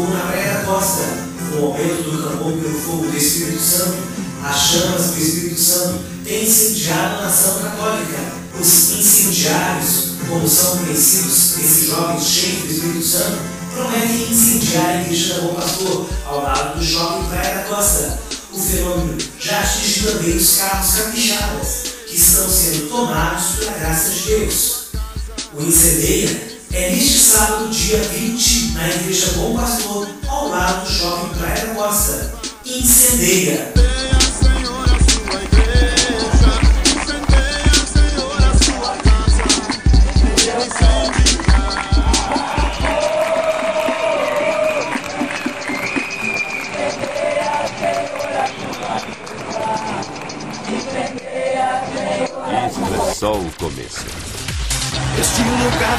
fogo na praia da costa, com o aumento do clamor pelo fogo do Espírito Santo. As chamas do Espírito Santo têm incendiado a nação católica. Os incendiários, como são conhecidos esses jovens cheios do Espírito Santo, prometem incendiar a igreja da Bom Pastor, ao lado do shopping Praia da Costa. O fenômeno já atingiu também os carros capixabas, que estão sendo tomados pela graça de Deus. O Incendeia é neste sábado, dia 20, na igreja Bom Pastor, ao lado do shopping Praia da Costa. Incendeia! Isso é só o começo. Este lugar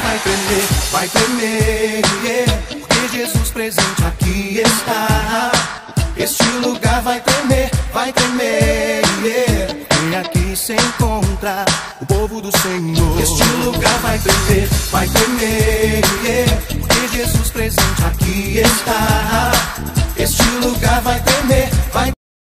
vai tremer, yeah, porque Jesus presente aqui está. Este lugar vai tremer, yeah, porque aqui se encontra o povo do Senhor. Este lugar vai tremer, yeah, porque Jesus presente aqui está.